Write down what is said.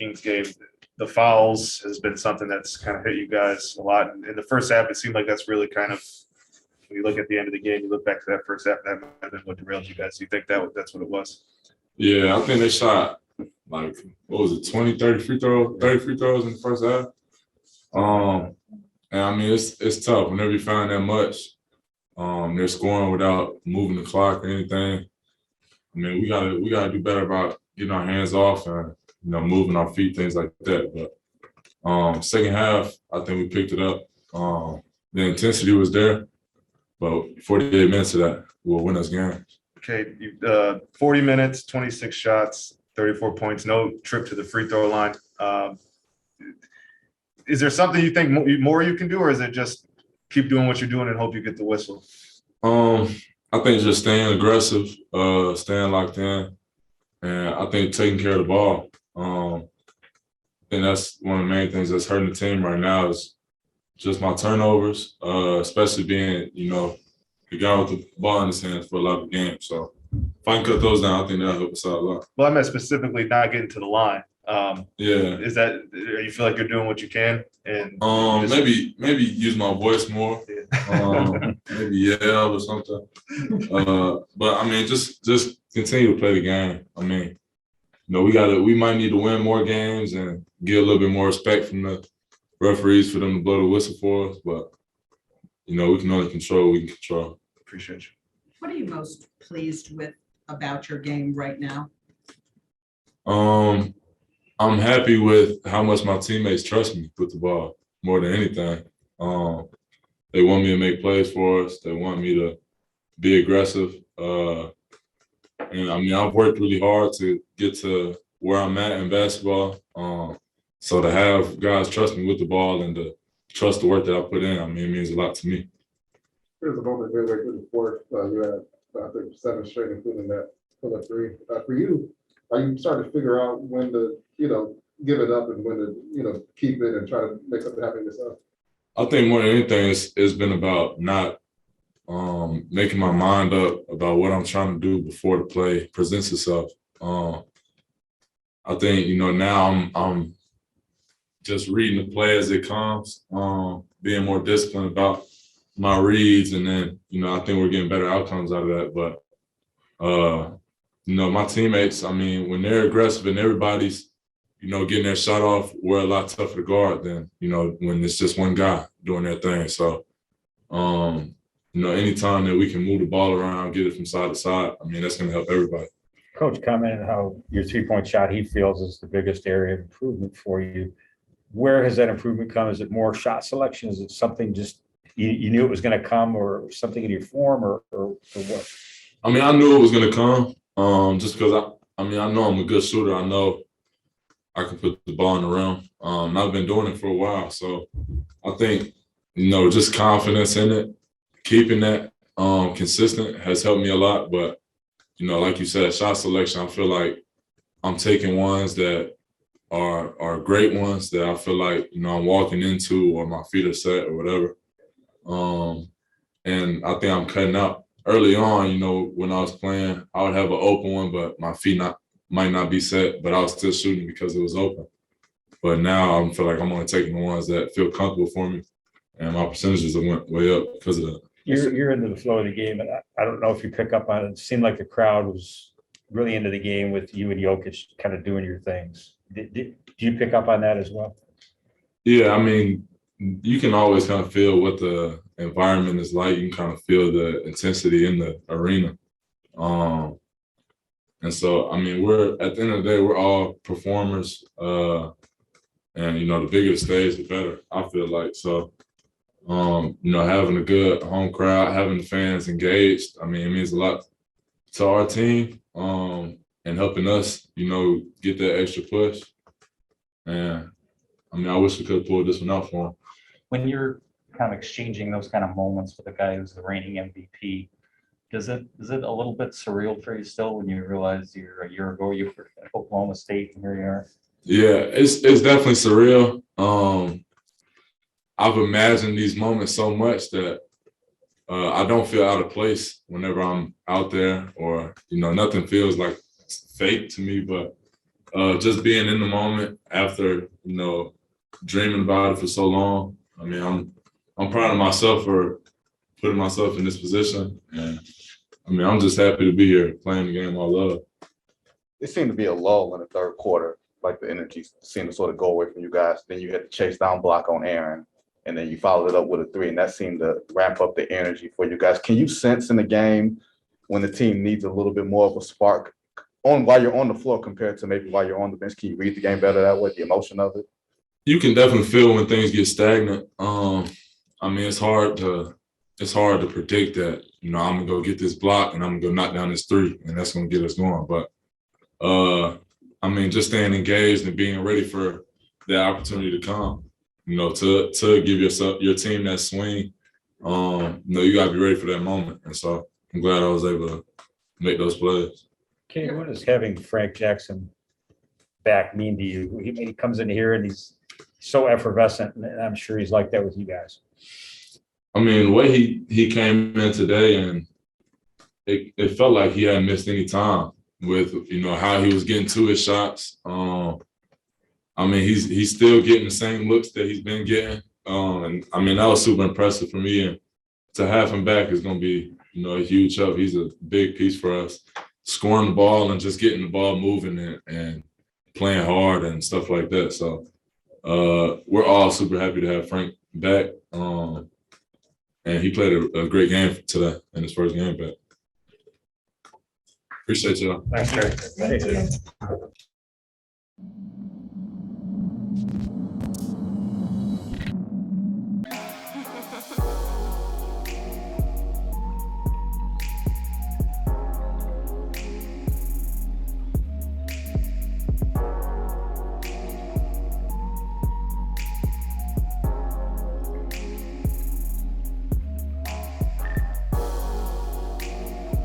Kings game, the fouls has been something that's kind of hit you guys a lot. In the first half, it seemed like that's really kind of, when you look at the end of the game, you look back to that first half, that might have been what derailed you guys. Do you think that's what it was? Yeah, I think they shot like, what was it, 20, 30 free throws in the first half. And I mean, it's tough whenever you find that much. They're scoring without moving the clock or anything. I mean, we gotta do better about getting our hands off and moving our feet, things like that. But second half, I think we picked it up. The intensity was there, but 48 minutes of that will win us games. Okay, 40 minutes, 26 shots, 34 points, no trip to the free throw line. Is there something you think more you can do, or is it just keep doing what you're doing and hope you get the whistle? I think just staying aggressive, staying locked in, and I think taking care of the ball. I think that's one of the main things that's hurting the team right now is just my turnovers, especially being, the guy with the ball in his hands for a lot of games. So if I can cut those down, I think that'll help us out a lot. Well, I meant specifically not getting to the line. Yeah. Is that you feel like you're doing what you can? And maybe use my voice more. Yeah. Maybe yell or something. But I mean, just continue to play the game. I mean, we might need to win more games and get a little bit more respect from the referees for them to blow the whistle for us. But we can only control what we can control. Appreciate you. What are you most pleased with about your game right now? I'm happy with how much my teammates trust me with the ball more than anything. They want me to make plays for us. They want me to be aggressive. And I mean, I've worked really hard to get to where I'm at in basketball. So to have guys trust me with the ball and to trust the work that I put in, I mean, it means a lot to me. There's a moment midway through the fourth. You had, I think, 7 straight, including that pull-up three. For you, are you starting to figure out when to, give it up and when to, keep it and try to make something happen yourself? I think more than anything, it's been about not making my mind up about what I'm trying to do before the play presents itself. I think, now I'm just reading the play as it comes, being more disciplined about my reads, and then, I think we're getting better outcomes out of that. But, my teammates, I mean, when they're aggressive and everybody's, getting their shot off, we're a lot tougher to guard than, when it's just one guy doing their thing. So, anytime that we can move the ball around, get it from side to side, I mean, that's going to help everybody. Coach commented how your three-point shot he feels is the biggest area of improvement for you. Where has that improvement come? Is it more shot selection? Is it something just you knew it was going to come, or something in your form, or what? I mean, I knew it was going to come just because, I know I'm a good shooter. I know I can put the ball in the rim. I've been doing it for a while. So I think, just confidence in it, keeping that consistent has helped me a lot. But, like you said, shot selection, I feel like I'm taking ones that are great ones that I feel like, I'm walking into, or my feet are set or whatever. And I think I'm cutting out early on, when I was playing, I would have an open one, but my feet might not be set, but I was still shooting because it was open. But now I feel like I'm only taking the ones that feel comfortable for me, and my percentages went way up because of that. You're into the flow of the game, and I don't know if you pick up on it. It seemed like the crowd was really into the game with you and Jokic kind of doing your things. Do you pick up on that as well? Yeah, I mean, you can always kind of feel what the environment is like. You can kind of feel the intensity in the arena. And so, I mean, at the end of the day, we're all performers. And, the bigger the stage, the better, I feel like. So, having a good home crowd, having the fans engaged, I mean, it means a lot to our team and helping us, get that extra push. And, I mean, I wish we could have pulled this one out for them. When you're kind of exchanging those kind of moments with a guy who's the reigning MVP, is it a little bit surreal for you still when you realize a year ago you were at Oklahoma State and here you are? Yeah, it's definitely surreal. I've imagined these moments so much that I don't feel out of place whenever I'm out there, or nothing feels like fake to me. But just being in the moment after, dreaming about it for so long. I mean, I'm proud of myself for putting myself in this position. And I mean, I'm just happy to be here playing the game I love. It seemed to be a lull in the third quarter, like the energy seemed to sort of go away from you guys. Then you had the chase down block on Aaron, and then you followed it up with a three, and that seemed to ramp up the energy for you guys. Can you sense in the game when the team needs a little bit more of a spark while you're on the floor compared to maybe while you're on the bench? Can you read the game better that way, the emotion of it? You can definitely feel when things get stagnant. I mean, it's hard to predict that, I'm gonna go get this block and I'm gonna go knock down this three, and that's gonna get us going. But I mean, just staying engaged and being ready for that opportunity to come, to give your team that swing. You gotta be ready for that moment. And so I'm glad I was able to make those plays. Cade, what does having Frank Jackson back mean to you? He comes in here and he's so effervescent, and I'm sure he's like that with you guys. I mean, the way he came in today, and it felt like he hadn't missed any time with, how he was getting to his shots. I mean, he's still getting the same looks that he's been getting. And I mean, that was super impressive for me. And to have him back is going to be, a huge help. He's a big piece for us, scoring the ball and just getting the ball moving and playing hard and stuff like that. So we're all super happy to have Frank back. And he played a great game today in his first game back. Appreciate y'all. Thanks, Cade. Thank you.